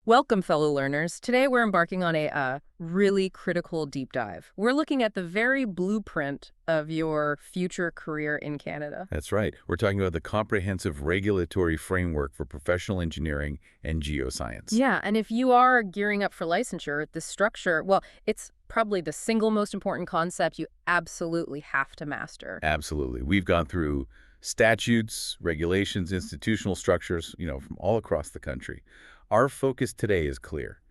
Welcome, fellow learners. Today we're embarking on a really critical deep dive. We're looking at the very blueprint of your future career in Canada. That's right. We're talking about the comprehensive regulatory framework for professional engineering and geoscience. Yeah, and if you are gearing up for licensure, this structure, well, it's probably the single most important concept you absolutely have to master. Absolutely. We've gone through statutes, regulations, institutional structures, from all across the country. Our focus today is clear.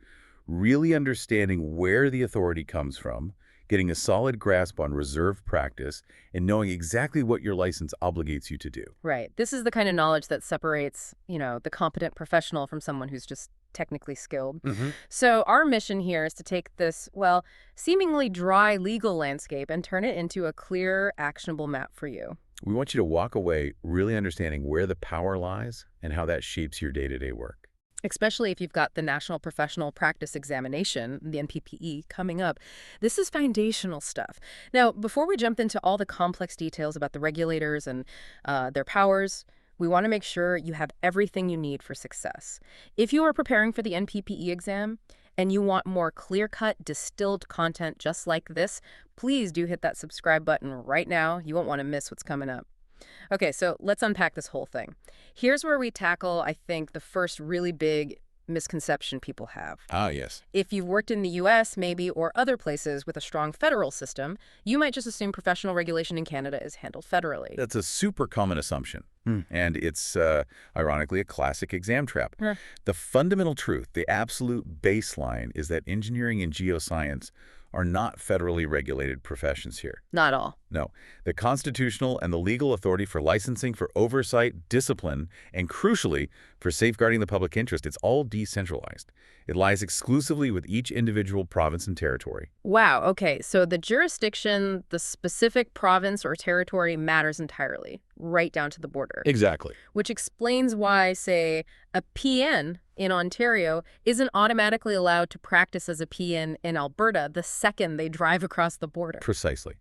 Really understanding where the authority comes from, getting a solid grasp on reserved practice, and knowing exactly what your license obligates you to do. Right. This is the kind of knowledge that separates, the competent professional from someone who's just technically skilled. hmm So our mission here is to take this, well, seemingly dry legal landscape and turn it into a clear, actionable map for you. We want you to walk away really understanding where the power lies and how that shapes your day-to-day work. Especially if you've got the National Professional Practice Examination, the NPPE, coming up. This is foundational stuff. Now, before we jump into all the complex details about the regulators and their powers, we want to make sure you have everything you need for success. If you are preparing for the NPPE exam and you want more clear-cut, distilled content just like this, please do hit that subscribe button right now. You won't want to miss what's coming up. Okay, so let's unpack this whole thing. Here's where we tackle, I think, the first really big misconception people have. Ah, yes. If you've worked in the U.S., maybe, or other places with a strong federal system, you might just assume professional regulation in Canada is handled federally. That's a super common assumption. And it's, ironically, a classic exam trap. Huh. The fundamental truth, the absolute baseline, is that engineering and geoscience are not federally regulated professions here. Not all. No, the constitutional and the legal authority for licensing, for oversight, discipline, and crucially, for safeguarding the public interest, it's all decentralized. It lies exclusively with each individual province and territory. Wow, okay, so the jurisdiction, the specific province or territory matters entirely, right down to the border. Exactly. Which explains why, say, a PN in Ontario isn't automatically allowed to practice as a PN in Alberta the second they drive across the border. Precisely.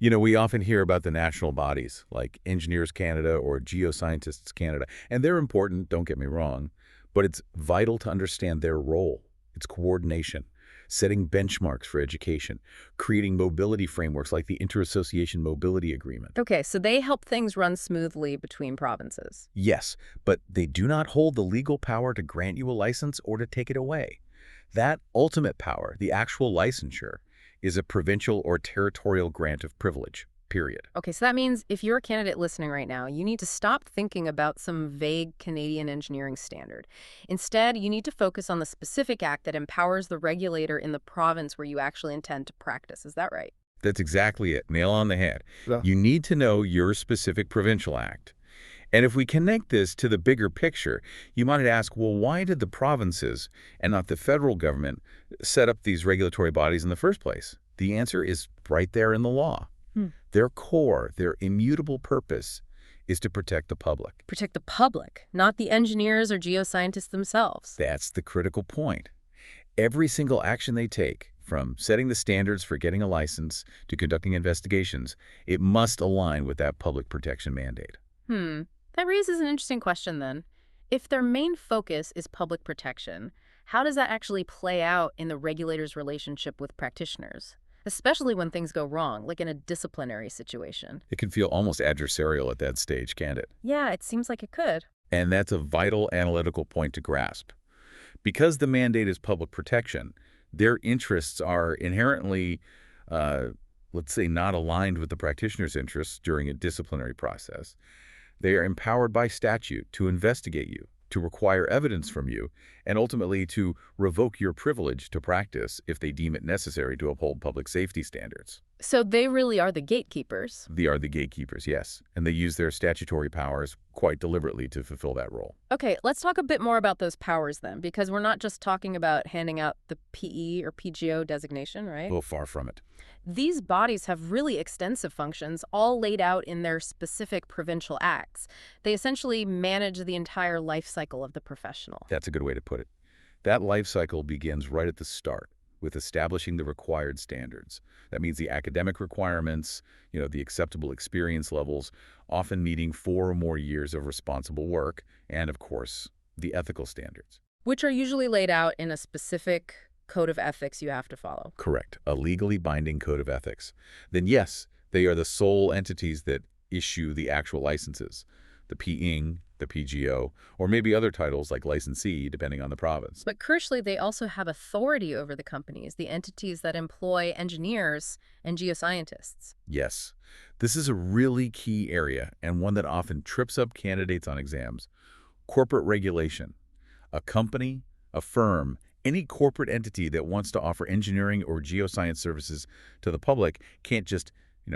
We often hear about the national bodies like Engineers Canada or Geoscientists Canada, and they're important, don't get me wrong, but it's vital to understand their role, its coordination, setting benchmarks for education, creating mobility frameworks like the Inter-Association Mobility Agreement. Okay, so they help things run smoothly between provinces. Yes, but they do not hold the legal power to grant you a license or to take it away. That ultimate power, the actual licensure, is a provincial or territorial grant of privilege, period. Okay, so that means if you're a candidate listening right now, you need to stop thinking about some vague Canadian engineering standard. Instead, you need to focus on the specific act that empowers the regulator in the province where you actually intend to practice. Is that right? That's exactly it. Nail on the head. Yeah. You need to know your specific provincial act. And if we connect this to the bigger picture, you might ask, well, why did the provinces and not the federal government set up these regulatory bodies in the first place? The answer is right there in the law. Their core, their immutable purpose is to protect the public. Protect the public, not the engineers or geoscientists themselves. That's the critical point. Every single action they take, from setting the standards for getting a license to conducting investigations, it must align with that public protection mandate. That raises an interesting question then. If their main focus is public protection, how does that actually play out in the regulator's relationship with practitioners? Especially when things go wrong, like in a disciplinary situation. It can feel almost adversarial at that stage, can't it? Yeah, it seems like it could. And that's a vital analytical point to grasp. Because the mandate is public protection, their interests are inherently, let's say, not aligned with the practitioner's interests during a disciplinary process. They are empowered by statute to investigate you, to require evidence from you, and ultimately to revoke your privilege to practice if they deem it necessary to uphold public safety standards. So they really are the gatekeepers. They are the gatekeepers, yes, and they use their statutory powers quite deliberately to fulfill that role. Okay, let's talk a bit more about those powers then, because we're not just talking about handing out the PE or PGO designation, right? Well, far from it. These bodies have really extensive functions, all laid out in their specific provincial acts. They essentially manage the entire life cycle of the professional. That's a good way to put it. That life cycle begins right at the start with establishing the required standards. That means the academic requirements, the acceptable experience levels, often meeting 4 or more years of responsible work, and of course, the ethical standards. which are usually laid out in a specific code of ethics you have to follow. Correct. A legally binding code of ethics. Then yes, they are the sole entities that issue the actual licenses. The PING, the PGO, or maybe other titles like licensee, depending on the province. But crucially, they also have authority over the companies, the entities that employ engineers and geoscientists. Yes, this is a really key area and one that often trips up candidates on exams. Corporate regulation. A company, a firm, any corporate entity that wants to offer engineering or geoscience services to the public can't just,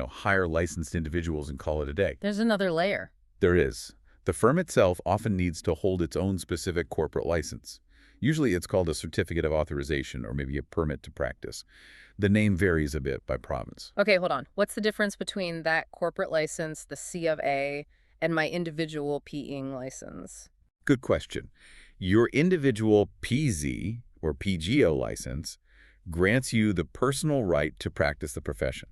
hire licensed individuals and call it a day. There's another layer. There is. The firm itself often needs to hold its own specific corporate license. Usually it's called a certificate of authorization or maybe a permit to practice. The name varies a bit by province. Okay, hold on. What's the difference between that corporate license, the C of A, and my individual PING license? Good question. Your individual PZ or PGO license grants you the personal right to practice the profession.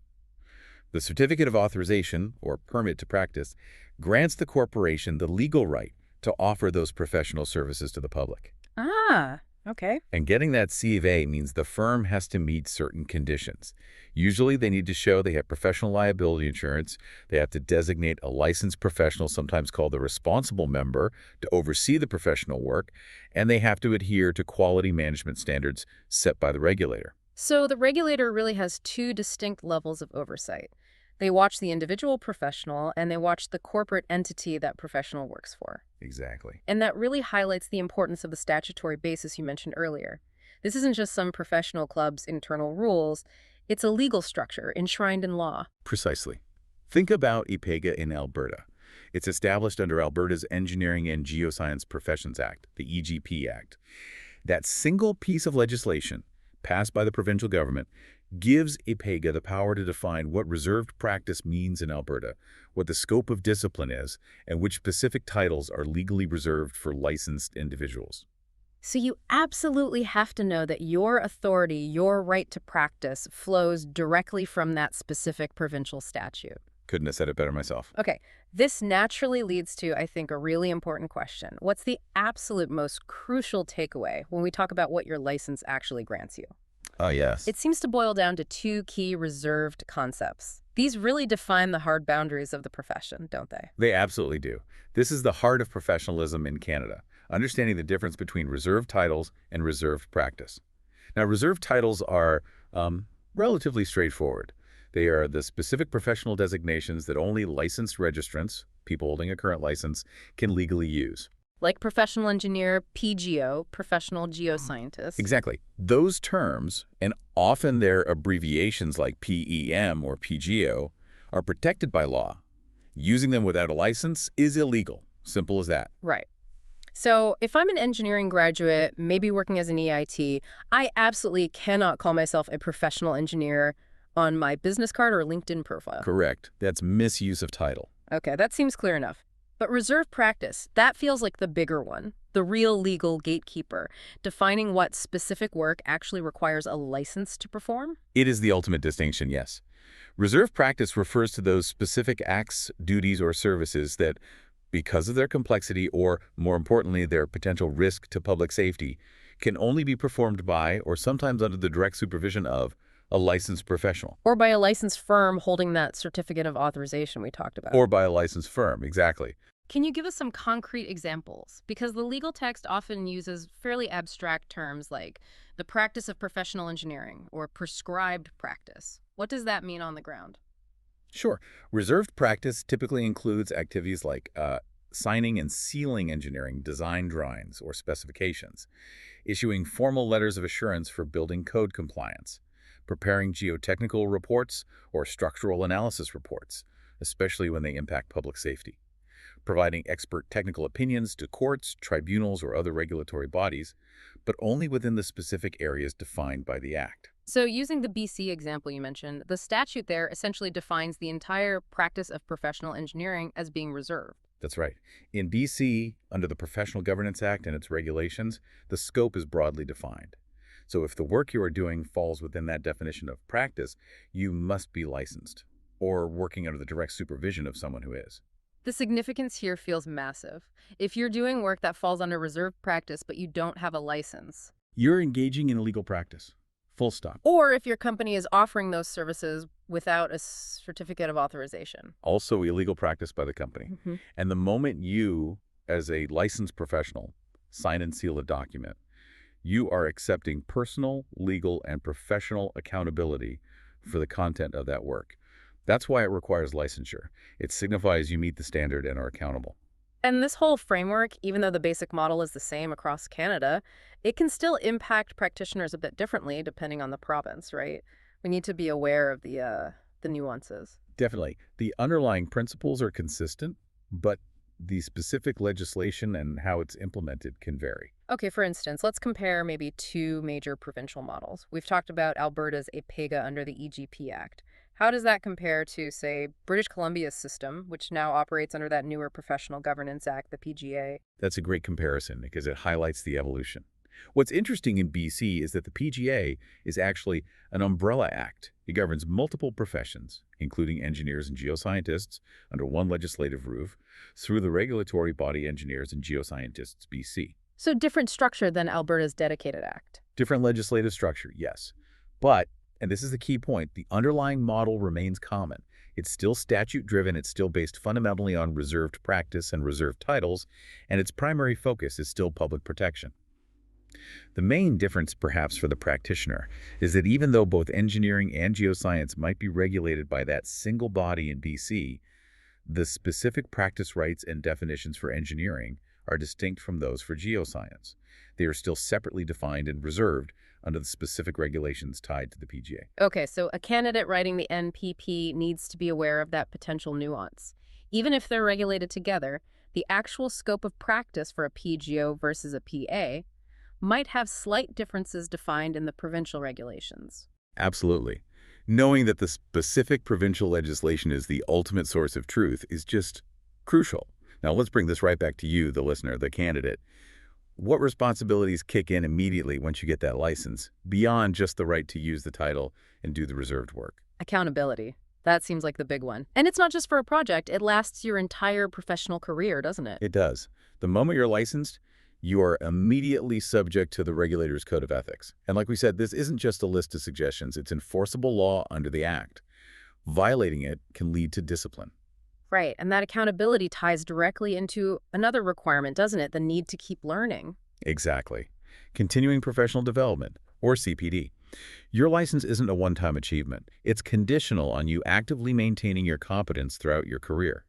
The certificate of authorization or permit to practice grants the corporation the legal right to offer those professional services to the public. Ah, okay. And getting that C of A means the firm has to meet certain conditions. Usually they need to show they have professional liability insurance, they have to designate a licensed professional, sometimes called the responsible member, to oversee the professional work, and they have to adhere to quality management standards set by the regulator. So the regulator really has two distinct levels of oversight. They watch the individual professional and they watch the corporate entity that professional works for. Exactly. And that really highlights the importance of the statutory basis you mentioned earlier. This isn't just some professional club's internal rules, it's a legal structure enshrined in law. Precisely. Think about IPEGA in Alberta. It's established under Alberta's Engineering and Geoscience Professions Act, the EGP Act. That single piece of legislation, passed by the provincial government, gives IPEGA the power to define what reserved practice means in Alberta, what the scope of discipline is, and which specific titles are legally reserved for licensed individuals. So you absolutely have to know that your authority, your right to practice, flows directly from that specific provincial statute. Couldn't have said it better myself. Okay, this naturally leads to, I think, a really important question. What's the absolute most crucial takeaway when we talk about what your license actually grants you? Oh, yes. It seems to boil down to two key reserved concepts. These really define the hard boundaries of the profession, don't they? They absolutely do. This is the heart of professionalism in Canada, understanding the difference between reserved titles and reserved practice. Now, reserved titles are relatively straightforward. They are the specific professional designations that only licensed registrants, people holding a current license, can legally use. Like professional engineer, PGO, professional geoscientist. Exactly. Those terms, and often their abbreviations like PEM or PGO, are protected by law. Using them without a license is illegal. Simple as that. Right. So if I'm an engineering graduate, maybe working as an EIT, I absolutely cannot call myself a professional engineer on my business card or LinkedIn profile. Correct. That's misuse of title. Okay, that seems clear enough. But reserve practice, that feels like the bigger one, the real legal gatekeeper, defining what specific work actually requires a license to perform? It is the ultimate distinction, yes. Reserve practice refers to those specific acts, duties, or services that, because of their complexity or, more importantly, their potential risk to public safety, can only be performed by, or sometimes under the direct supervision of, a licensed professional. Or by a licensed firm holding that certificate of authorization we talked about. Or by a licensed firm, exactly. Can you give us some concrete examples? Because the legal text often uses fairly abstract terms like the practice of professional engineering or prescribed practice. What does that mean on the ground? Sure. Reserved practice typically includes activities like signing and sealing engineering design drawings or specifications, issuing formal letters of assurance for building code compliance, preparing geotechnical reports or structural analysis reports, especially when they impact public safety, providing expert technical opinions to courts, tribunals, or other regulatory bodies, but only within the specific areas defined by the Act. So using the BC example you mentioned, the statute there essentially defines the entire practice of professional engineering as being reserved. That's right. In BC, under the Professional Governance Act and its regulations, the scope is broadly defined. So if the work you are doing falls within that definition of practice, you must be licensed or working under the direct supervision of someone who is. The significance here feels massive. If you're doing work that falls under reserved practice but you don't have a license, You're engaging in illegal practice. Full stop. or if your company is offering those services without a certificate of authorization. Also illegal practice by the company. Mhm. And the moment you, as a licensed professional, sign and seal a document, you are accepting personal, legal, and professional accountability for the content of that work. That's why it requires licensure. It signifies you meet the standard and are accountable. And this whole framework, even though the basic model is the same across Canada, it can still impact practitioners a bit differently depending on the province, right? We need to be aware of the nuances. Definitely. The underlying principles are consistent, but the specific legislation and how it's implemented can vary. Okay, for instance, let's compare maybe two major provincial models. We've talked about Alberta's APEGA under the EGP Act. How does that compare to, say, British Columbia's system, which now operates under that newer Professional Governance Act, the PGA? That's a great comparison because it highlights the evolution. What's interesting in BC is that the PGA is actually an umbrella act. It governs multiple professions, including engineers and geoscientists, under one legislative roof, through the regulatory body Engineers and Geoscientists BC. So different structure than Alberta's dedicated act. Different legislative structure, yes. But, and this is the key point, the underlying model remains common. It's still statute-driven, it's still based fundamentally on reserved practice and reserved titles, and its primary focus is still public protection. The main difference, perhaps, for the practitioner is that even though both engineering and geoscience might be regulated by that single body in BC, the specific practice rights and definitions for engineering are distinct from those for geoscience. They are still separately defined and reserved under the specific regulations tied to the PGA. Okay, so a candidate writing the NPP needs to be aware of that potential nuance. Even if they're regulated together, the actual scope of practice for a PGO versus a PA might have slight differences defined in the provincial regulations. Absolutely. Knowing that the specific provincial legislation is the ultimate source of truth is just crucial. Now, let's bring this right back to you, the listener, the candidate. What responsibilities kick in immediately once you get that license, beyond just the right to use the title and do the reserved work? Accountability. That seems like the big one. And it's not just for a project. It lasts your entire professional career, doesn't it? It does. The moment you're licensed, you are immediately subject to the regulator's code of ethics. And like we said, this isn't just a list of suggestions. It's enforceable law under the Act. Violating it can lead to discipline. Right, and that accountability ties directly into another requirement, doesn't it? The need to keep learning. Exactly. Continuing professional development, or CPD. Your license isn't a one-time achievement. It's conditional on you actively maintaining your competence throughout your career.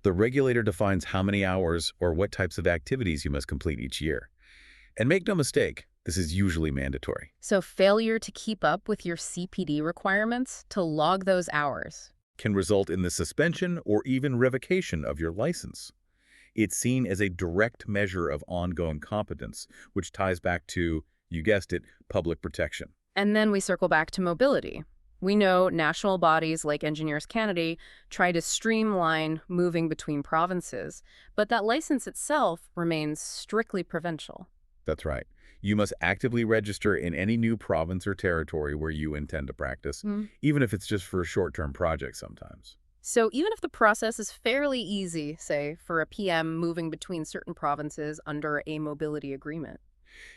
The regulator defines how many hours or what types of activities you must complete each year. And make no mistake, this is usually mandatory. So failure to keep up with your CPD requirements, to log those hours, Can result in the suspension or even revocation of your license. It's seen as a direct measure of ongoing competence, which ties back to, you guessed it, public protection. And then we circle back to mobility. We know national bodies like Engineers Canada try to streamline moving between provinces, but that license itself remains strictly provincial. That's right. You must actively register in any new province or territory where you intend to practice, even if it's just for a short-term project sometimes. So even if the process is fairly easy, say, for a PM moving between certain provinces under a mobility agreement,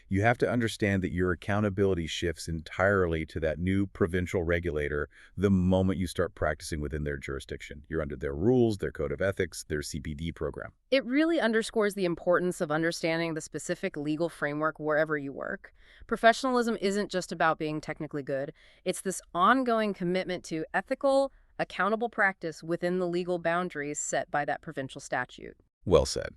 You have to understand that your accountability shifts entirely to that new provincial regulator the moment you start practicing within their jurisdiction. You're under their rules, their code of ethics, their CPD program. it really underscores the importance of understanding the specific legal framework wherever you work. Professionalism isn't just about being technically good. It's this ongoing commitment to ethical, accountable practice within the legal boundaries set by that provincial statute. Well said.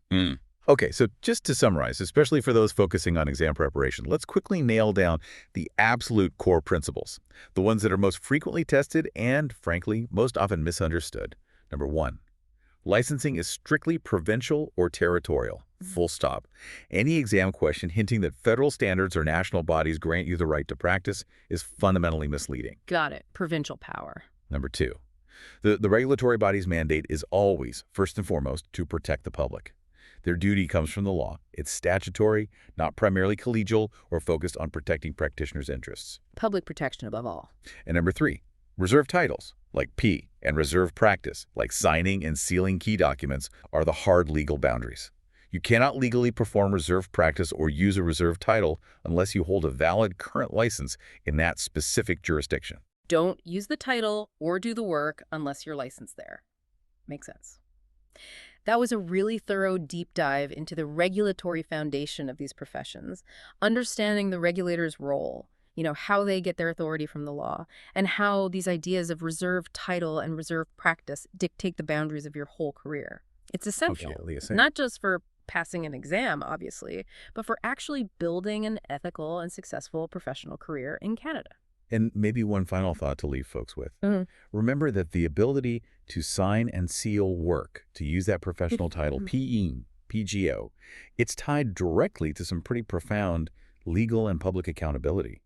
Okay, so just to summarize, especially for those focusing on exam preparation, let's quickly nail down the absolute core principles, the ones that are most frequently tested and, frankly, most often misunderstood. Number one, licensing is strictly provincial or territorial, full stop. Any exam question hinting that federal standards or national bodies grant you the right to practice is fundamentally misleading. Got it. Provincial power. Number two, the regulatory body's mandate is always, first and foremost, to protect the public. Their duty comes from the law. It's statutory, not primarily collegial or focused on protecting practitioners' interests. Public protection above all. And number three, reserved titles, like P, And reserve practice, like signing and sealing key documents, are the hard legal boundaries. You cannot legally perform reserve practice or use a reserve title unless you hold a valid current license in that specific jurisdiction. Don't use the title or do the work unless you're licensed there. Makes sense. That was a really thorough deep dive into the regulatory foundation of these professions, understanding the regulator's role, how they get their authority from the law, and how these ideas of reserve title and reserve practice dictate the boundaries of your whole career. It's Okay, essential, Leah, say. not just for passing an exam, obviously, but for actually building an ethical and successful professional career in Canada. And maybe one final thought to leave folks with. Remember that the ability to sign and seal work, to use that professional title, PE, PGO, it's tied directly to some pretty profound legal and public accountability.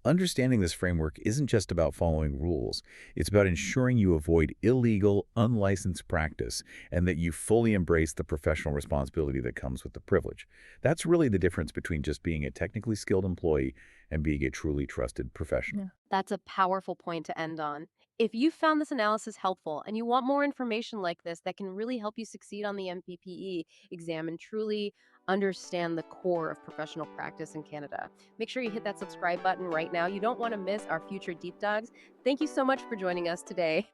Understanding this framework isn't just about following rules. It's about ensuring you avoid illegal, unlicensed practice and that you fully embrace the professional responsibility that comes with the privilege. That's really the difference between just being a technically skilled employee and being a truly trusted professional. Yeah. That's a powerful point to end on. If you found this analysis helpful and you want more information like this that can really help you succeed on the MPPE exam and truly understand the core of professional practice in Canada, make sure you hit that subscribe button right now. You don't want to miss our future deep dives. Thank you so much for joining us today.